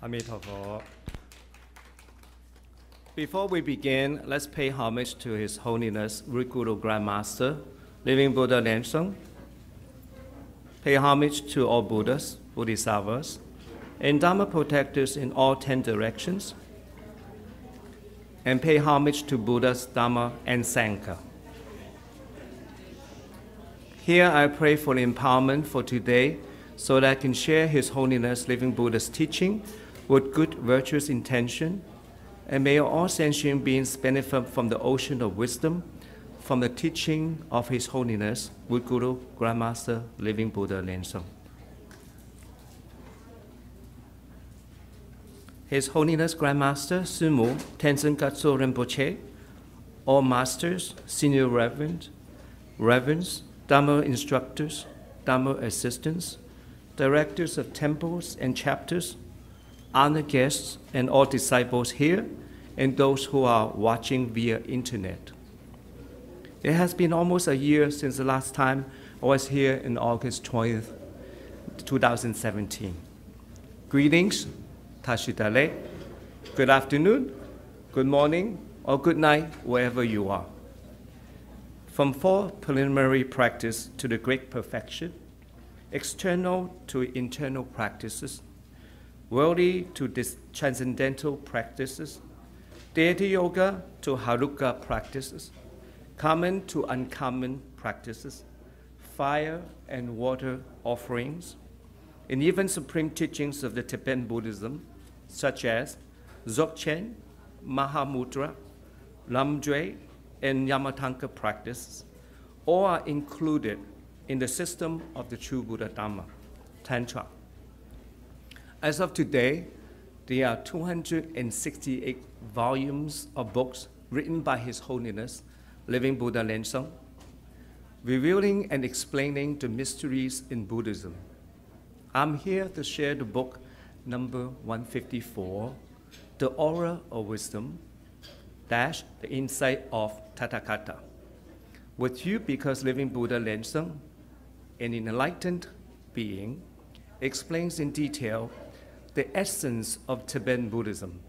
Amitabha. Before we begin, let's pay homage to His Holiness Root Guru Grand Master, Living Buddha Lensung. Pay homage to all Buddhas, Bodhisattvas, and Dharma protectors in all 10 directions. And pay homage to Buddhas, Dharma, and Sangha. Here I pray for empowerment for today so that I can share His Holiness Living Buddha's teaching with good, virtuous intention, and may all sentient beings benefit from the ocean of wisdom, from the teaching of His Holiness, Root Guru, Grand Master, Living Buddha Lensung. His Holiness Grand Master, Sumo Tenzin Gyatso Rinpoche, all masters, senior reverends, Dharma instructors, Dharma assistants, directors of temples and chapters, honored guests, and all disciples here, and those who are watching via internet. It has been almost a year since the last time I was here in August 20th, 2017. Greetings, Tashitale. Good afternoon, good morning, or good night, wherever you are. From 4 preliminary practice to the great perfection, external to internal practices, worldly to transcendental practices, deity yoga to haruka practices, common to uncommon practices, fire and water offerings, and even supreme teachings of the Tibetan Buddhism, such as Dzogchen, Mahamudra, Lamdre, and Yamatanka practices, all are included in the system of the true Buddha Dhamma, Tantra. As of today, there are 268 volumes of books written by His Holiness, Living Buddha Lensung, revealing and explaining the mysteries in Buddhism. I'm here to share the book number 154, The Aura of Wisdom, the Insight of Tathagata, with you because Living Buddha Lensung, an enlightened being, explains in detail the essence of Tibetan Buddhism.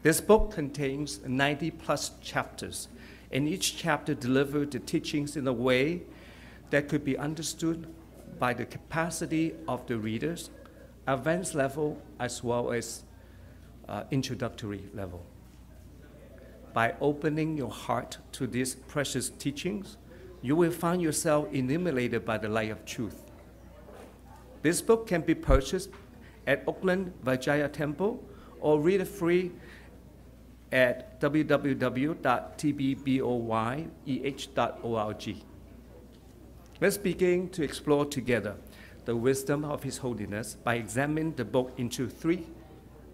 This book contains 90+ chapters, and each chapter delivers the teachings in a way that could be understood by the capacity of the readers, advanced level as well as introductory level. By opening your heart to these precious teachings, you will find yourself illuminated by the light of truth. This book can be purchased at Oakland Vajaya Temple or read it free at www.tbboyeh.org. Let's begin to explore together the wisdom of His Holiness by examining the book into 3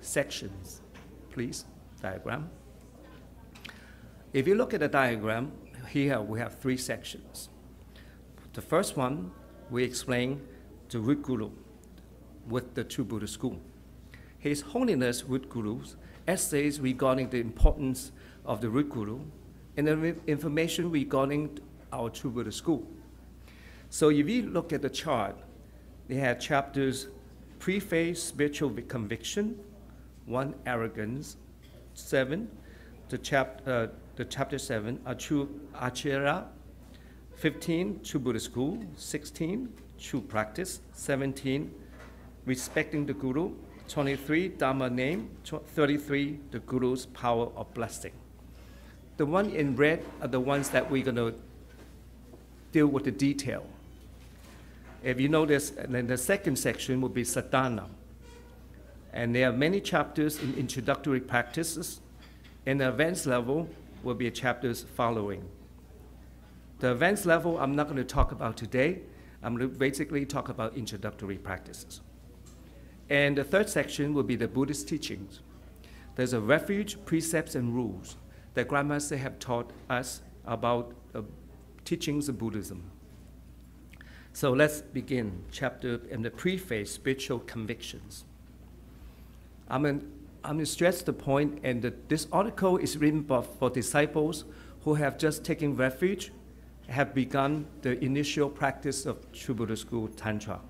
sections. Please, diagram. If you look at the diagram, here we have 3 sections. The first one, we explain the Root Guru with the True Buddha School. His Holiness Root Guru's essays regarding the importance of the Root Guru and the information regarding our True Buddha School. So if you look at the chart, they have chapters Preface, Spiritual Conviction, 1, Arrogance, 7, chapter 7, True Acharya, 15, True Buddha School, 16, True Practice, 17, Respecting the Guru, 23, Dharma Name, 33, the Guru's Power of Blessing. The one in red are the ones that we're going to deal with the detail. If you notice, then the second section will be Sadhana. And there are many chapters in introductory practices, and the advanced level will be chapters following. The advanced level I'm not going to talk about today. I'm going to basically talk about introductory practices. And the third section will be the Buddhist teachings. There's a refuge, precepts, and rules that Grandmaster have taught us about the teachings of Buddhism. So let's begin chapter in the preface, Spiritual Convictions. I'm going to stress the point, and this article is written for disciples who have just taken refuge, have begun the initial practice of True Buddha School Tantra.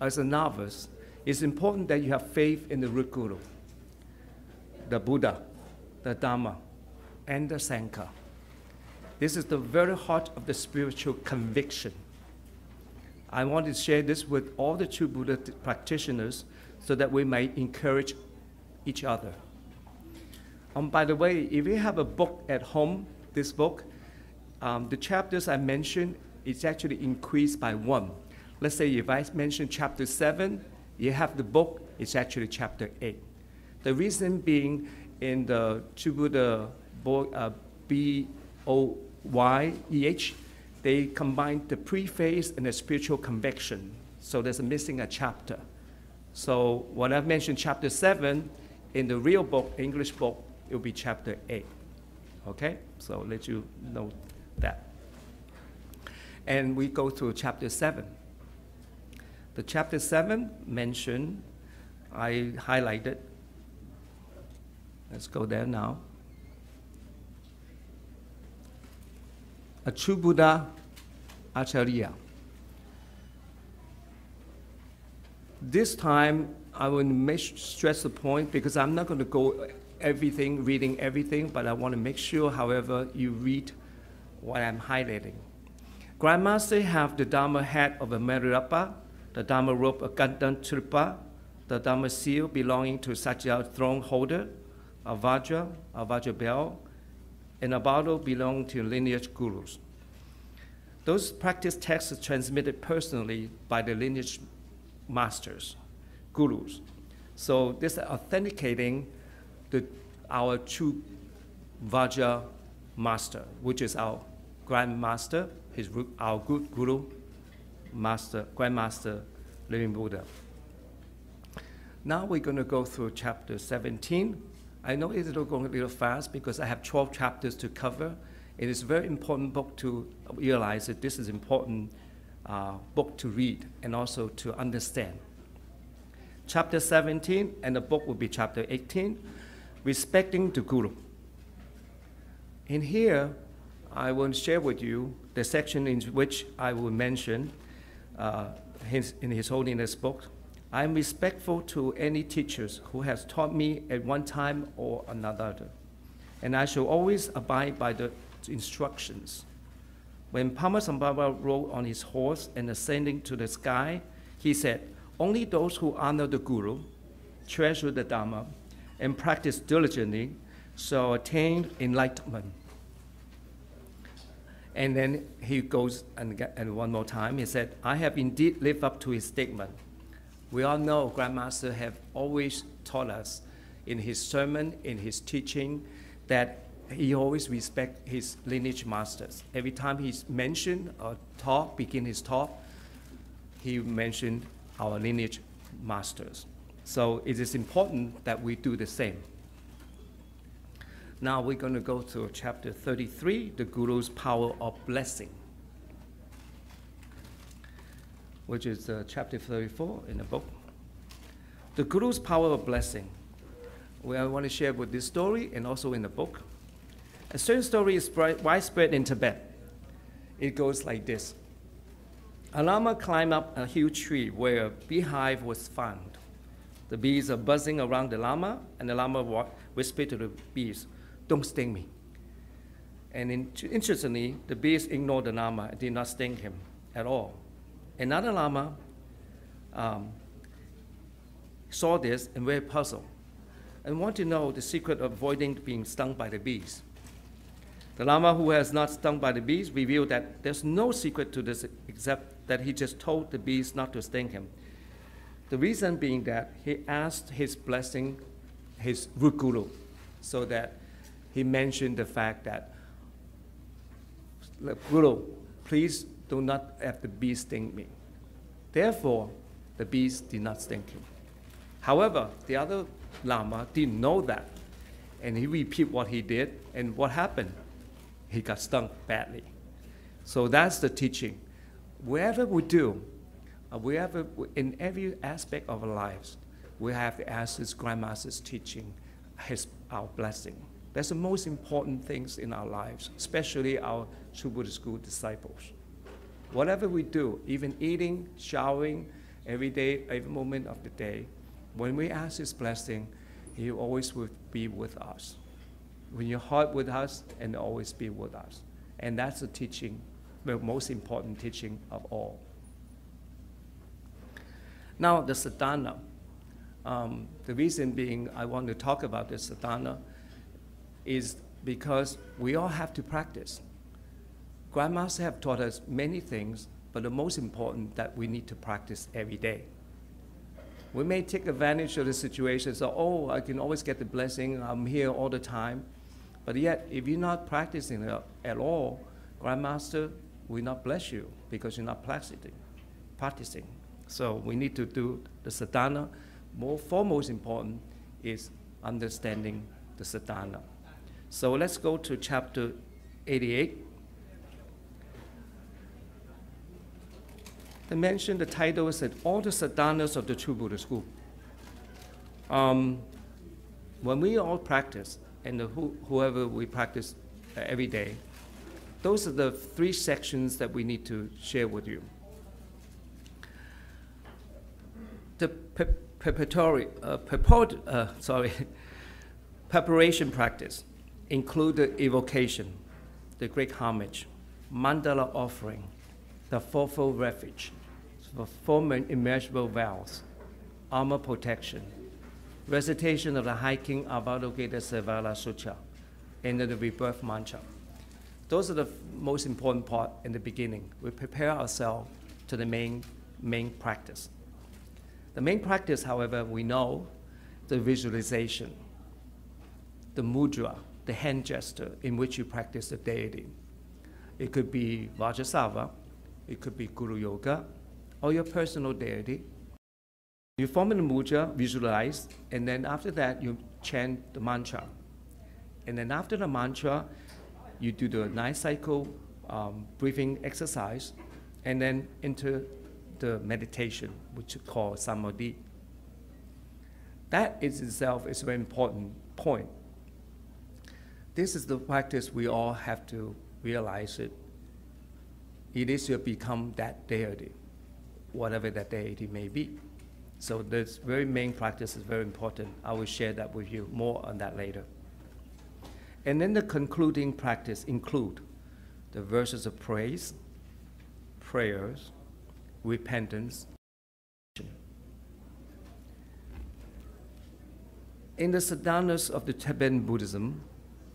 As a novice, It's important that you have faith in the root Guru, the Buddha, the Dharma, and the Sangha. This is the very heart of the spiritual conviction. I want to share this with all the true Buddha practitioners so that we may encourage each other. By the way, if you have a book at home, this book, the chapters I mentioned, it's actually increased by 1. Let's say if I mention chapter 7, you have the book, it's actually chapter 8. The reason being in the True Buddha book, BOYEH, they combine the preface and the spiritual conviction. So there's missing a chapter. So when I've mentioned chapter 7, in the real book, English book, it will be chapter 8. Okay? So let you know that. And we go to chapter 7. The chapter 7 mentioned, I highlighted. Let's go there now. A true Buddha Acharya. This time, I will stress the point because I'm not going to go reading everything, but I want to make sure, however, you read what I'm highlighting. Grandmaster have the Dharma hat of a Merirapa, the Dharma robe of Gandan Tripa, the Dharma seal belonging to Satya throne holder, a Vajra bell, and a bottle belonging to lineage gurus. Those practice texts are transmitted personally by the lineage masters, gurus. So this is authenticating our true Vajra master, which is our grandmaster, our good guru, master, grandmaster, living Buddha. Now we're going to go through chapter 17. I know it's going a little fast because I have 12 chapters to cover. It is a very important book to realize that this is an important book to read and also to understand. Chapter 17, and the book will be chapter 18, Respecting the Guru. In here, I will share with you the section in which I will mention in His Holiness book. I am respectful to any teachers who has taught me at one time or another, and I shall always abide by the instructions. When Padmasambhava rode on his horse and ascending to the sky, he said, "Only those who honor the Guru, treasure the Dharma, and practice diligently shall attain enlightenment." And then he goes and one more time, he said, "I have indeed lived up to his statement." We all know Grandmaster have always taught us in his sermon, in his teaching, that he always respects his lineage masters. Every time he's mentioned or begin his talk, he mentioned our lineage masters. So it is important that we do the same. Now we're going to go to chapter 33, the Guru's power of blessing, which is chapter 34 in the book. The Guru's power of blessing. I want to share with this story and also in the book. A certain story is widespread in Tibet. It goes like this. A Lama climbed up a huge tree where a beehive was found. The bees are buzzing around the Lama, and the Lama whispered to the bees, "Don't sting me." And interestingly, the bees ignored the Lama and did not sting him at all. Another Lama saw this and very puzzled and wanted to know the secret of avoiding being stung by the bees. The Lama who has not stung by the bees revealed that there's no secret to this except that he just told the bees not to sting him. The reason being that he asked his blessing, his root Guru, so that he mentioned the fact that, "Guru, please do not have the bees sting me." Therefore, the bees did not sting him. However, the other Lama didn't know that, and he repeated what he did, and what happened? He got stung badly. So that's the teaching. Wherever we do, in every aspect of our lives, we have to ask his Grandmaster's teaching, our blessing. That's the most important things in our lives, especially our True Buddhist School disciples. Whatever we do, even eating, showering, every day, every moment of the day. When we ask His blessing, He always will be with us. When your heart with us, and always be with us. And that's the teaching, the most important teaching of all. Now, the sadhana. The reason being I want to talk about the sadhana is because we all have to practice. Grandmasters have taught us many things, but the most important that we need to practice every day. We may take advantage of the situation, so, oh, I can always get the blessing, I'm here all the time. But yet, if you're not practicing it at all, Grandmaster will not bless you because you're not practicing. So we need to do the sadhana. Foremost important is understanding the sadhana. So let's go to chapter 88. They mentioned the title is that all the sadhanas of the True Buddha School. When we all practice, and whoever we practice every day, those are the 3 sections that we need to share with you. The preparation practice include the evocation, the great homage, mandala offering, the fourfold refuge, the 4 immeasurable vows, armor protection, recitation of the High King Avalokita Sevala Sutra, and the rebirth mantra. Those are the most important part in the beginning. We prepare ourselves to the main practice. The main practice, however, we know the visualization, the mudra, the hand gesture in which you practice the deity. It could be Vajrasattva, it could be Guru Yoga, or your personal deity. You form in the mudra, visualize, and then after that you chant the mantra. And then after the mantra, you do the 9 cycle breathing exercise, and then enter the meditation, which is called samadhi. That is itself is a very important point. This is the practice we all have to realize it. It is to become that deity, whatever that deity may be. So this very main practice is very important. I will share that with you, more on that later. And then the concluding practice include the verses of praise, prayers, repentance. In the sadhanas of the Tibetan Buddhism,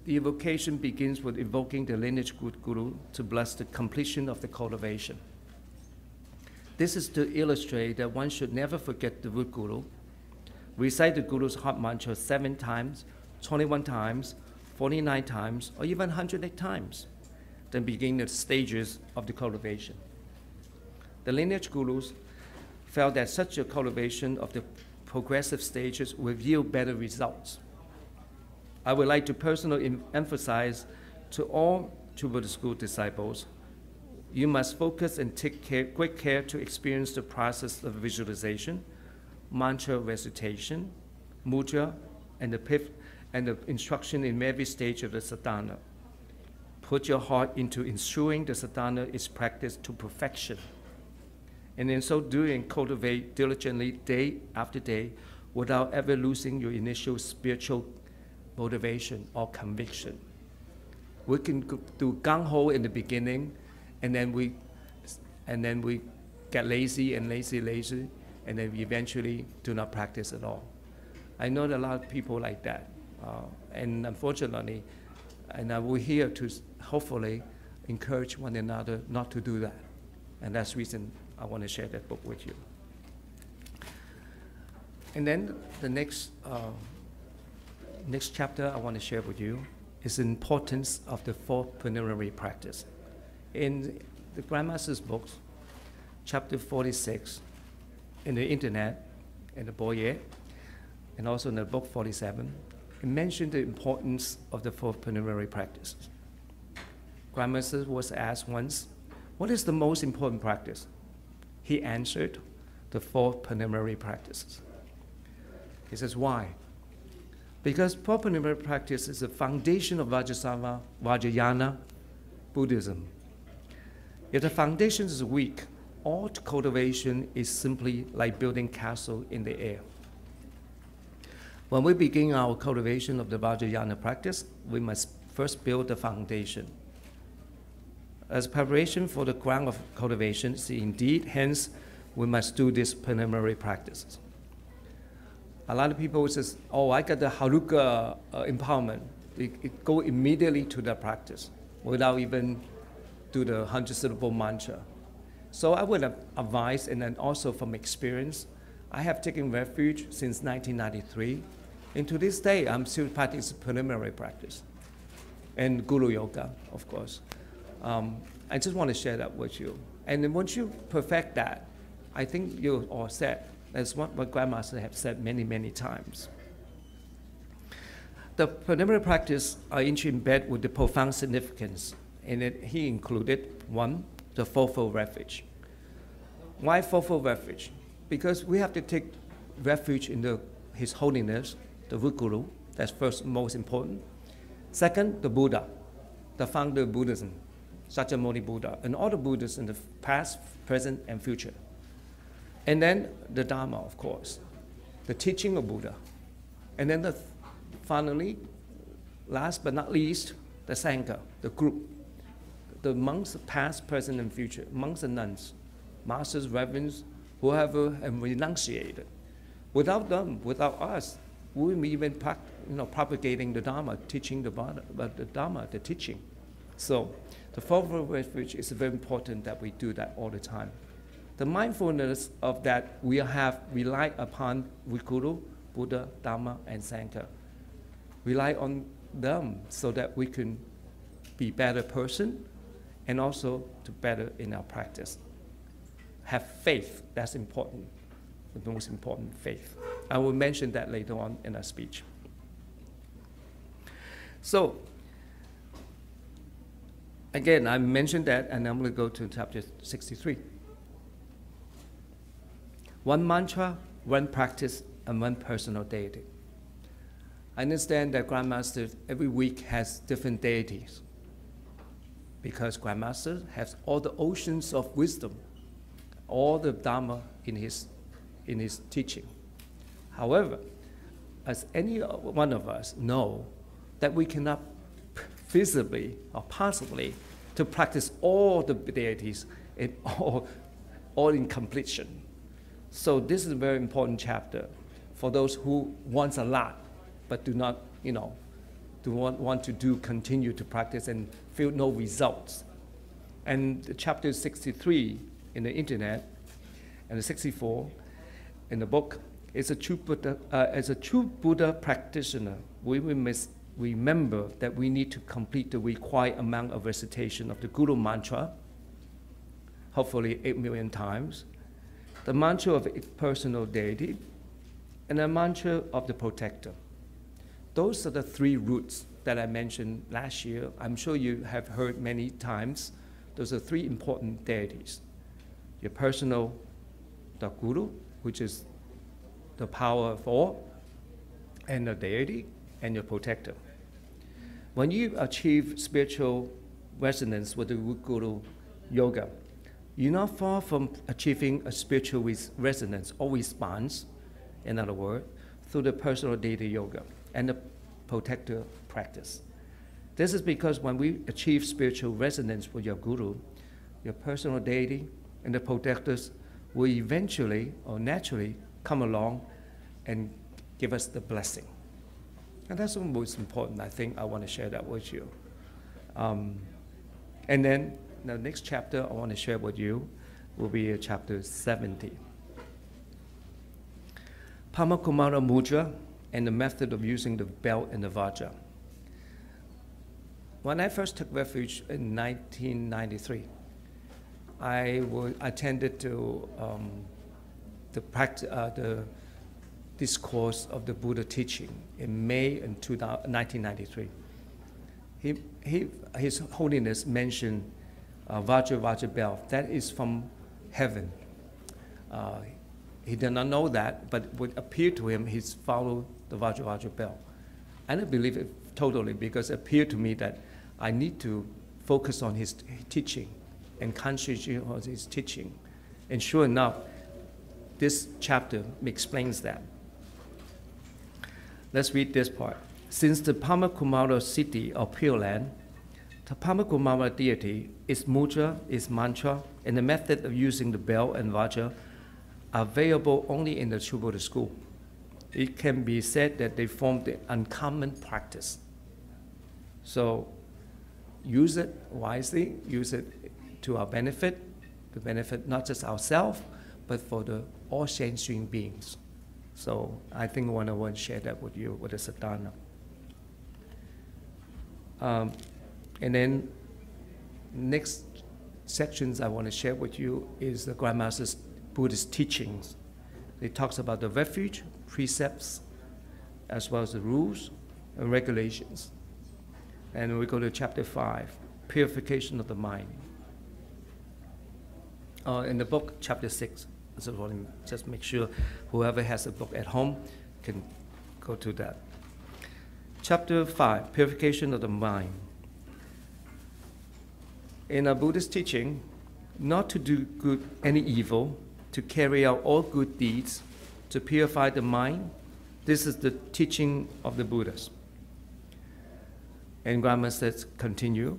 the evocation begins with evoking the lineage guru to bless the completion of the cultivation. This is to illustrate that one should never forget the root guru. Recite the guru's heart mantra 7 times, 21 times, 49 times, or even 108 times. Then begin the stages of the cultivation. The lineage gurus felt that such a cultivation of the progressive stages will yield better results. I would like to personally emphasize to all True Buddha School disciples, you must focus and take great care to experience the process of visualization, mantra recitation, mudra, and the instruction in every stage of the sadhana. Put your heart into ensuring the sadhana is practiced to perfection. And in so doing, cultivate diligently day after day without ever losing your initial spiritual motivation or conviction. We can do gung-ho in the beginning, and then we get lazy, and then we eventually do not practice at all. I know a lot of people like that, and unfortunately, and we're here to hopefully encourage one another not to do that, and that's the reason I want to share that book with you. And then the next chapter I want to share with you is the importance of the 4 preliminary practice. In the Grandmaster's books, chapter 46, in the internet, in the Boyer, and also in the book 47, it mentioned the importance of the 4 preliminary practices. Grandmaster was asked once, what is the most important practice? He answered, the 4 preliminary practices. He says, why? Because 4 preliminary practice is the foundation of Vajrayana Buddhism. If the foundation is weak, all cultivation is simply like building castle in the air. When we begin our cultivation of the Vajrayana practice, we must first build the foundation. As preparation for the ground of cultivation, indeed, hence, we must do these preliminary practices. A lot of people say, oh, I got the Haruka empowerment. It go immediately to the practice without even do the 100-syllable mantra. So I would advise, and then also from experience, I have taken refuge since 1993. And to this day, I'm still practicing preliminary practice and Guru Yoga, of course. I just want to share that with you. And then once you perfect that, I think you're all set. That's what Grandmaster have said many, many times. The preliminary practice are embedded with the profound significance. And he included, one, the fourfold refuge. Why fourfold refuge? Because we have to take refuge in His Holiness, the Root Guru. That's first, most important. Second, the Buddha, the founder of Buddhism, Shakyamuni Buddha, and all the Buddhists in the past, present, and future. And then the Dharma, of course, the teaching of Buddha. And then finally, last but not least, the Sangha, the group, the monks, past, present, and future, monks and nuns, masters, reverends, whoever have renunciated. Without them, without us, we wouldn't be even propagating the Dharma, teaching the Dharma, the teaching. So the fourfold refuge is very important that we do that all the time. The mindfulness of that we have relied upon Guru, Buddha, Dharma, and Sangha. Rely on them so that we can be a better person and also to better in our practice. Have faith, that's important, the most important, faith. I will mention that later on in our speech. So, again, I mentioned that, and I'm going to go to chapter 63. One mantra, one practice, and one personal deity. I understand that Grandmaster every week has different deities because Grandmaster has all the oceans of wisdom, all the Dharma in his teaching. However, as any one of us know that we cannot feasibly or possibly to practice all the deities in all in completion. So this is a very important chapter for those who want a lot but do not, want to continue to practice and feel no results. And chapter 63 in the internet and the 64 in the book is a true Buddha, as a true Buddha practitioner, we must remember that we need to complete the required amount of recitation of the Guru mantra, hopefully 8 million times, the mantra of personal deity, and the mantra of the protector. Those are the three roots that I mentioned last year. I'm sure you have heard many times. Those are three important deities. Your personal, the Guru, which is the power of all, and the deity, and your protector. When you achieve spiritual resonance with the Guru Yoga, you're not far from achieving a spiritual resonance or response, in other words, through the personal deity yoga and the protector practice. This is because when we achieve spiritual resonance with your Guru, your personal deity and the protectors will eventually or naturally come along and give us the blessing. And that's the most important. I think I want to share that with you. And then the next chapter I want to share with you will be chapter 70. Pamakumara Mudra and the method of using the belt and the Vajra. When I first took refuge in 1993, I attended to the discourse of the Buddha teaching in May in 1993. His Holiness mentioned Vajra belt. That is from heaven. He did not know that, but it would appear to him he's followed the Vajra belt. I don't believe it totally because it appeared to me that I need to focus on his teaching and concentrate on his teaching And sure enough, this chapter explains that. Let's read this part. Since the Pamakumara city of Pure Land, the Pamakumara deity, its mudra, its mantra, and the method of using the bell and vajra are available only in the True Buddha school. It can be said that they form the uncommon practice. So use it wisely, use it to our benefit, to benefit not just ourselves, but for the all sentient beings. So I think I want to share that with you, with the sadhana. And then next sections I want to share with you is the Grandmaster's Buddhist teachings. It talks about the refuge, precepts, as well as the rules and regulations. And we go to chapter 5, purification of the mind. In the book, chapter 6. So just make sure whoever has a book at home can go to that. Chapter 5, purification of the mind. In a Buddhist teaching, not to do good any evil, to carry out all good deeds, to purify the mind. This is the teaching of the Buddhas. And Grandma says, continue,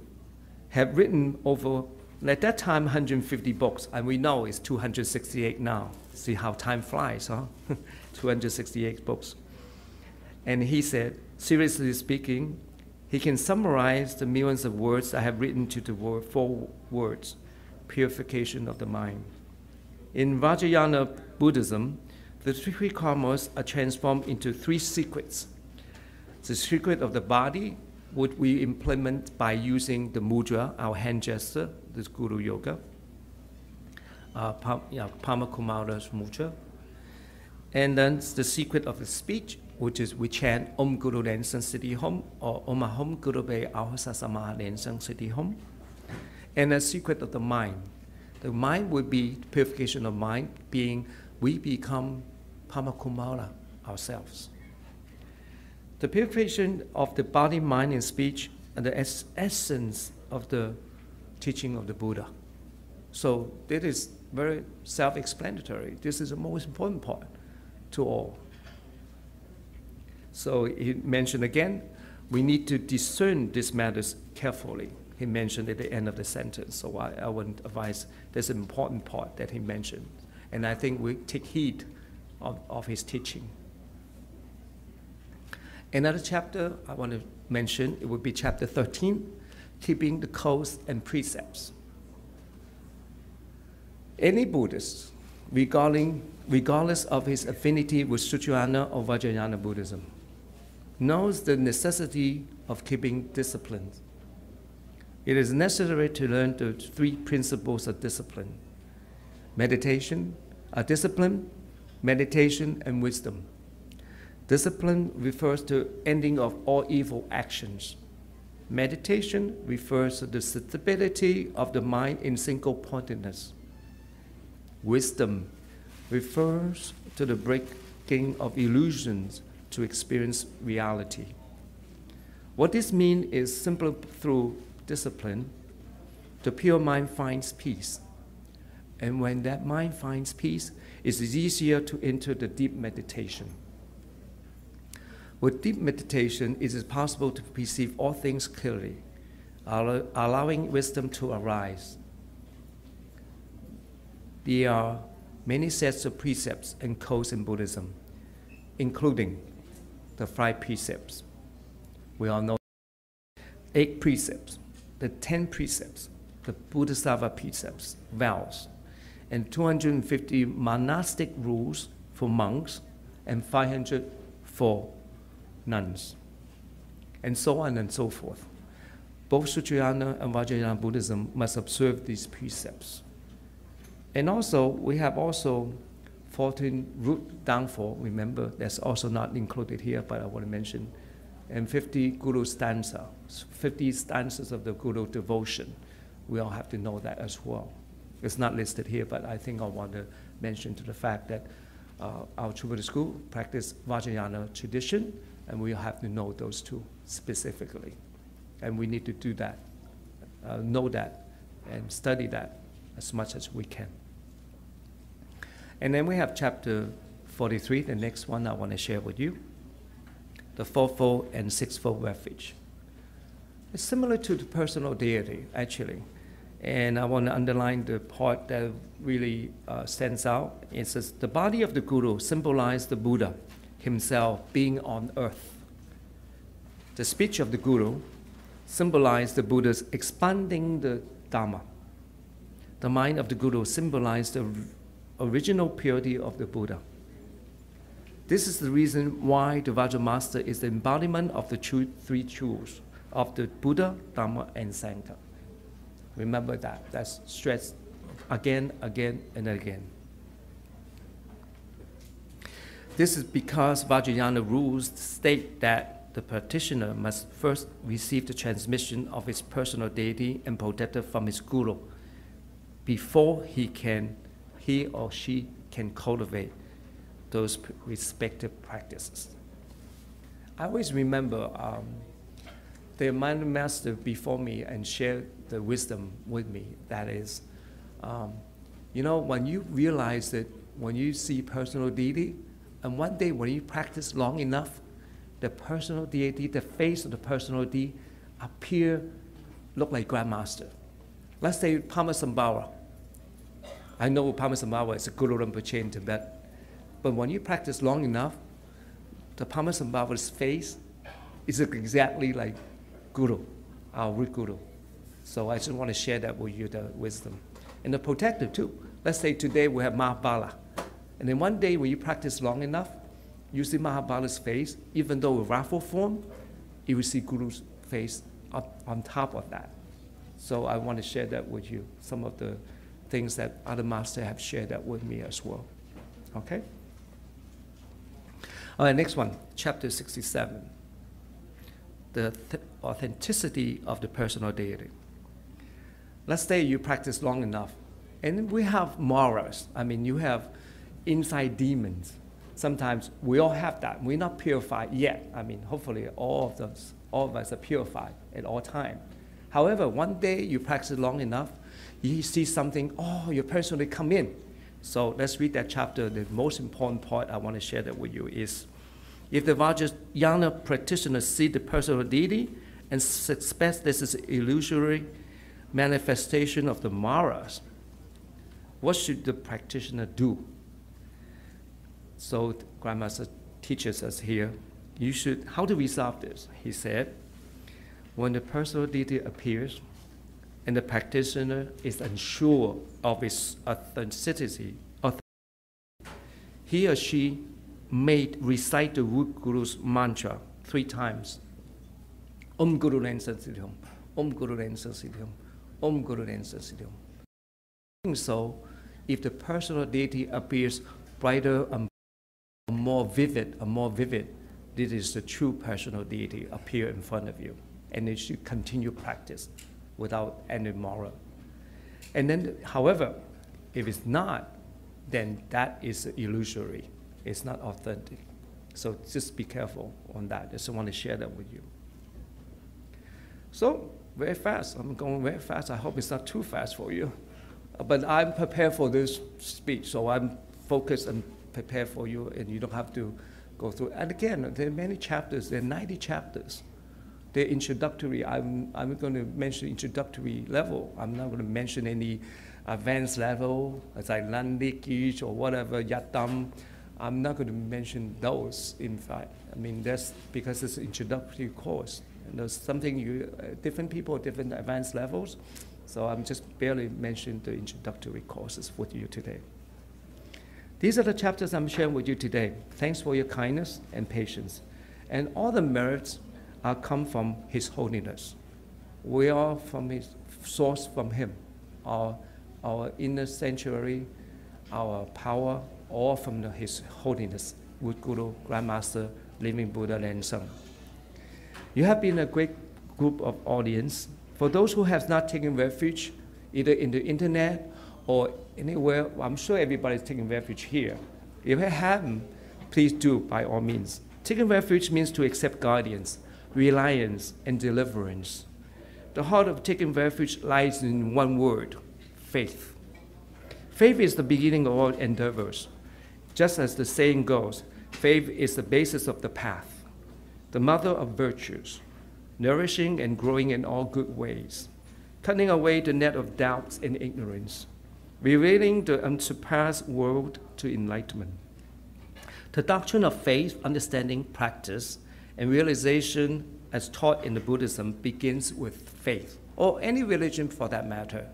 have written over, at that time, 150 books, and we know it's 268 now. See how time flies, huh? 268 books. And he said, seriously speaking, he can summarize the millions of words I have written to the 4 words, purification of the mind. In Vajrayana Buddhism, the 3 karmas are transformed into 3 secrets. The secret of the body, which we implement by using the mudra, our hand gesture, this Guru Yoga, Pamakumara's mudra. And then the secret of the speech, which is we chant Om Guru Lensang Siddhi Hom or Om Ahom Guru Be Ahasa Sama Lensang Siddhi Hom. And the secret of the mind. The mind would be purification of mind, being we become Pamakumara ourselves. The purification of the body, mind, and speech are the essence of the teaching of the Buddha. So that is very self-explanatory. This is the most important part to all. So he mentioned again, we need to discern these matters carefully. He mentioned at the end of the sentence, so I would advise there's an important part that he mentioned. And I think we take heed of his teaching. Another chapter I want to mention, it would be chapter 13, keeping the codes and precepts. Any Buddhist, regardless of his affinity with Sutrayana or Vajrayana Buddhism, knows the necessity of keeping discipline. It is necessary to learn the 3 principles of discipline: meditation, discipline, meditation, and wisdom. Discipline refers to ending of all evil actions. Meditation refers to the stability of the mind in single-pointedness. Wisdom refers to the breaking of illusions to experience reality. What this means is simply through discipline, the pure mind finds peace. And when that mind finds peace, it is easier to enter the deep meditation. With deep meditation, it is possible to perceive all things clearly, allowing wisdom to arise. There are many sets of precepts and codes in Buddhism, including the 5 precepts. We all know 8 precepts, the 10 precepts, the Bodhisattva precepts, vows, and 250 monastic rules for monks, and 500 for nuns, and so on and so forth. Both Sutrayana and Vajrayana Buddhism must observe these precepts. And also, we have 14 root downfall, remember, that's also not included here, but I want to mention, and 50 Guru stanza, 50 stanzas of the Guru devotion. We all have to know that as well. It's not listed here, but I think I want to mention to the fact that our True Buddhist school practice Vajrayana tradition, and we have to know those 2 specifically. And we need to do that, know that, and study that as much as we can. And then we have chapter 43, the next one I want to share with you, the fourfold and sixfold refuge. It's similar to the personal deity, actually. And I want to underline the part that really stands out. It says, the body of the Guru symbolized the Buddha himself being on earth. The speech of the Guru symbolized the Buddha's expanding the Dharma. The mind of the Guru symbolized the original purity of the Buddha. This is the reason why the Vajra Master is the embodiment of the three truths of the Buddha, Dharma, and Sangha. Remember that. That's stressed again, and again. This is because Vajrayana rules state that the practitioner must first receive the transmission of his personal deity and protector from his Guru before he or she can cultivate those respective practices. I always remember the Mind Master before me and shared the wisdom with me. That is, when you realize that when you see personal deity, and one day when you practice long enough, the personal deity, the face of the personal deity look like Grandmaster. Let's say Padmasambhava. I know Padmasambhava is a Guru Rinpoche in Tibet, but when you practice long enough, the Padmasambhava's face is exactly like Guru, our root Guru. So I just want to share that with you, the wisdom. And the protector too. Let's say today we have Mahabala. And then one day when you practice long enough, you see Mahabala's face, even though in raffle form, you will see Guru's face up on top of that. So I want to share that with you, some of the things that other masters have shared that with me as well. Okay? All right, next one, chapter 67. The authenticity of the personal deity. Let's say you practice long enough, and we have maras. I mean, you have inside demons. Sometimes we all have that. We're not purified yet. I mean, hopefully all of us are purified at all time. However, one day you practice long enough, you see something, your personality come in. So let's read that chapter. The most important part I want to share that with you is, if the Vajrayana practitioners see the personal deity and suspect this is an illusory manifestation of the maras, what should the practitioner do? So Grandmaster teaches us here, how to resolve this? He said, when the personal deity appears and the practitioner is unsure of its authenticity, he or she may recite the root Guru's mantra 3 times. Om Guru Lensa Siddham, Om Guru Lensa Siddham, Om Guru Lensa Siddham. So, if the personal deity appears brighter and more vivid, this is the true personal deity appear in front of you. And you should continue practice without any moral. And then, however, if it's not, then that is illusory. It's not authentic. So just be careful on that. I just want to share that with you. So, very fast. I'm going very fast. I hope it's not too fast for you. But I'm prepared for this speech, so I'm focused and prepared for you, and you don't have to go through. And again, there are many chapters. There are 90 chapters. They're introductory. I'm going to mention introductory level. I'm not going to mention any advanced level, as like Landikish or whatever, Yatam. I'm not going to mention those, in fact. I mean, that's because it's an introductory course. And there's something different people, different advanced levels. So I'm just barely mentioning the introductory courses with you today. These are the chapters I'm sharing with you today. Thanks for your kindness and patience. And all the merits come from His Holiness. We are from His source, from Him. Our inner sanctuary, our power, all from His Holiness, Root Guru, Grandmaster, Living Buddha Lensang. You have been a great group of audience. For those who have not taken refuge, either in the internet or anywhere, I'm sure everybody's taking refuge here. If you haven't, please do by all means. Taking refuge means to accept guardians, reliance, and deliverance. The heart of taking refuge lies in one word, faith. Faith is the beginning of all endeavors. Just as the saying goes, faith is the basis of the path, the mother of virtues, nourishing and growing in all good ways, cutting away the net of doubts and ignorance, revealing the unsurpassed world to enlightenment. The doctrine of faith, understanding, practice, and realization as taught in the Buddhism begins with faith, or any religion for that matter.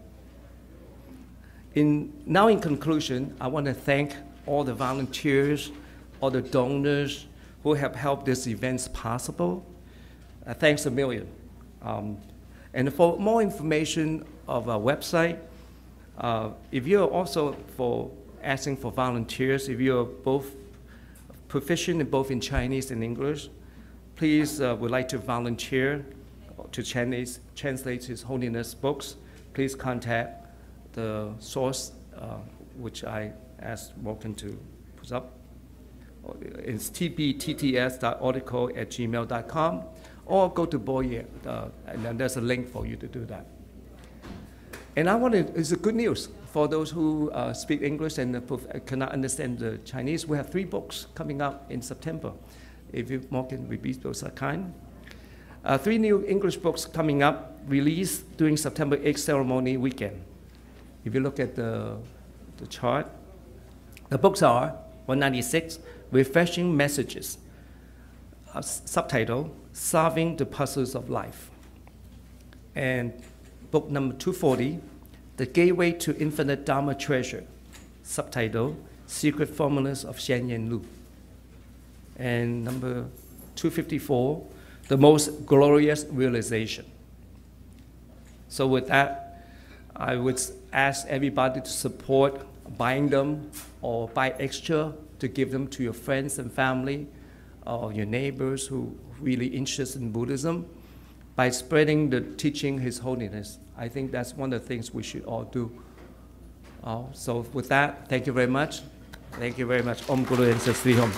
Now in conclusion, I want to thank all the volunteers, all the donors who have helped this event possible. Thanks a million. And for more information of our website, if you're also asking for volunteers, if you're both proficient in Chinese and English, please would like to volunteer to translate His Holiness books, please contact the source, which I asked Morgan to put up. It's tbtts.article@gmail.com, or go to Boyer, and then there's a link for you to do that. And it's a good news for those who speak English and cannot understand the Chinese. We have 3 books coming out in September. If you Morgan repeat those are kind. 3 new English books coming up, released during September 8th ceremony weekend. If you look at the chart, the books are 196, Refreshing Messages, subtitle, Solving the Puzzles of Life. And book number 240, The Gateway to Infinite Dharma Treasure, subtitle, Secret Formulas of Shen Yen Lu. And number 254, The Most Glorious Realization. So with that, I would ask everybody to support buying them or buy extra to give them to your friends and family or your neighbors who really interested in Buddhism by spreading the teaching His Holiness. I think that's one of the things we should all do. So with that, thank you very much. Thank you very much. Om Guru and Sri Om.